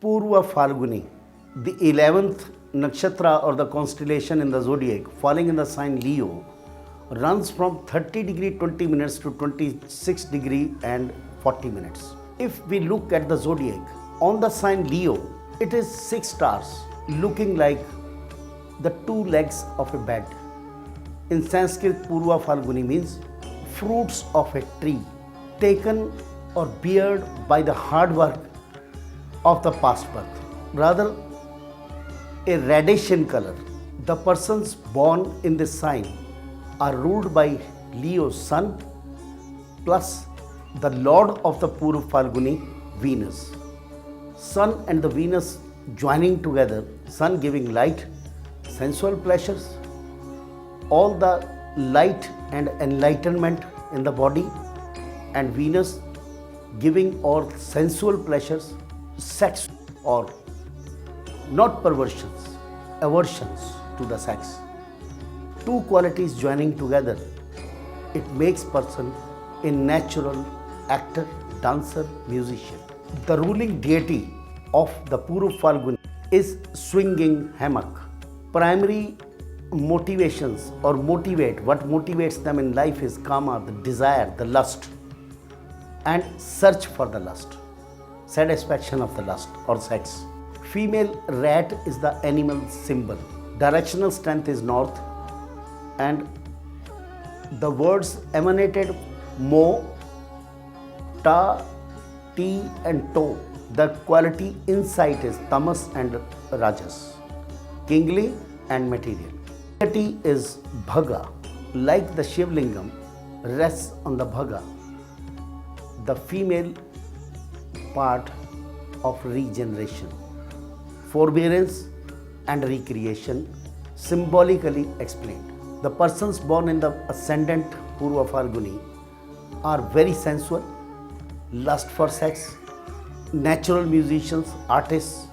Purva Phalguni, the 11th nakshatra or the constellation in the zodiac, falling in the sign Leo, runs from 30 degree 20 minutes to 26 degree and 40 minutes. If we look at the zodiac, on the sign Leo, it is 6 stars looking like the 2 legs of a bed. In Sanskrit, Purva Phalguni means fruits of a tree taken or beared by the hard work of the past birth. Rather, a reddish in color. The persons born in this sign are ruled by Leo's sun plus the lord of the Purva Phalguni, Venus. Sun and the Venus joining together, sun giving light, sensual pleasures, all the light and enlightenment in the body, and Venus giving all sensual pleasures, sex or not perversions, aversions to the sex. 2 qualities joining together, it makes person a natural actor, dancer, musician. The ruling deity of the Purva Phalguni is swinging hammock. Primary motivations or motivate, what motivates them in life is kama, the desire, the lust, and search for the lust, satisfaction of the lust or sex. Female rat is the animal symbol. Directional strength is north, and the words emanated mo, ta, ti and to. The quality insight is tamas and rajas, kingly and material. Deity is bhaga, like the Shivlingam rests on the bhaga, the female part of regeneration, forbearance and recreation, symbolically explained. The persons born in the ascendant Purva Phalguni are very sensual, lust for sex, natural musicians, artists.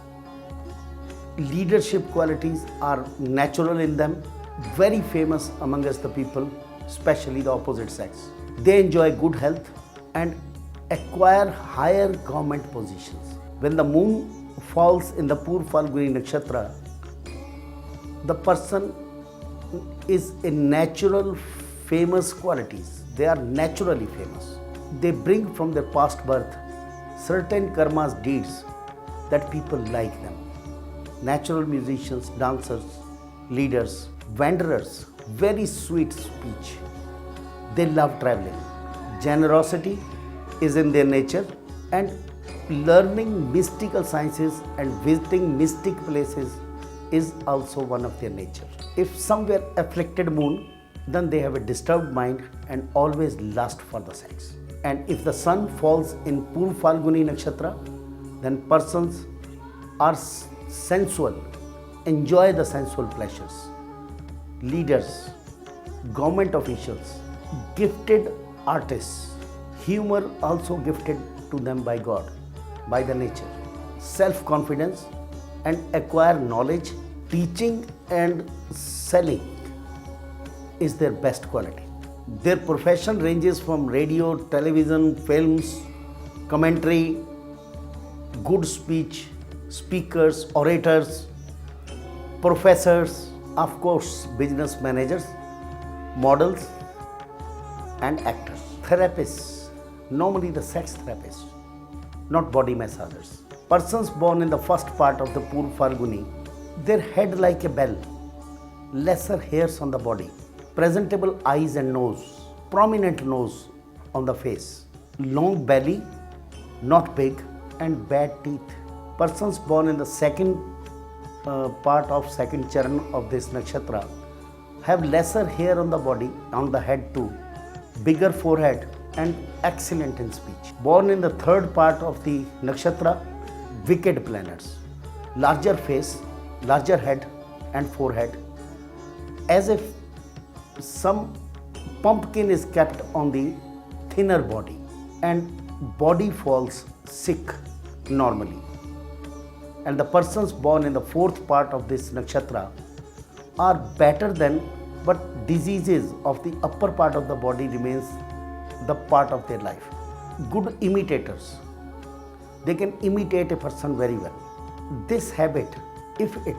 Leadership qualities are natural in them, very famous amongst the people, especially the opposite sex. They enjoy good health and acquire higher government positions. When the moon falls in the Purva Phalguni Nakshatra, the person is a natural famous qualities. They are naturally famous. They bring from their past birth certain karmas, deeds that people like them. Natural musicians, dancers, leaders, wanderers, very sweet speech. They love traveling. Generosity is in their nature, and learning mystical sciences and visiting mystic places is also one of their nature. If somewhere afflicted moon, then they have a disturbed mind and always lust for the sex. And if the sun falls in Purva Phalguni Nakshatra, then persons are sensual, enjoy the sensual pleasures. Leaders, government officials, gifted artists, humor also gifted to them by God, by the nature. Self-confidence and acquire knowledge, teaching and selling is their best quality. Their profession ranges from radio, television, films, commentary, good speech, speakers, orators, professors, of course, business managers, models, and actors. Therapists, normally the sex therapists, not body massagers. Persons born in the first part of the Purva Phalguni, their head like a bell, lesser hairs on the body, presentable eyes and nose, prominent nose on the face, long belly, not big, and bad teeth. Persons born in the second part of second charan of this nakshatra have lesser hair on the body, on the head too, bigger forehead and excellent in speech. Born in the third part of the nakshatra, wicked planets, larger face, larger head and forehead, as if some pumpkin is kept on the thinner body, and body falls sick normally. And the persons born in the fourth part of this nakshatra are better than, but diseases of the upper part of the body remains the part of their life. Good imitators, they can imitate a person very well. this habit, if it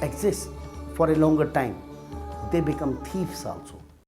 exists for a longer time, they become thieves also.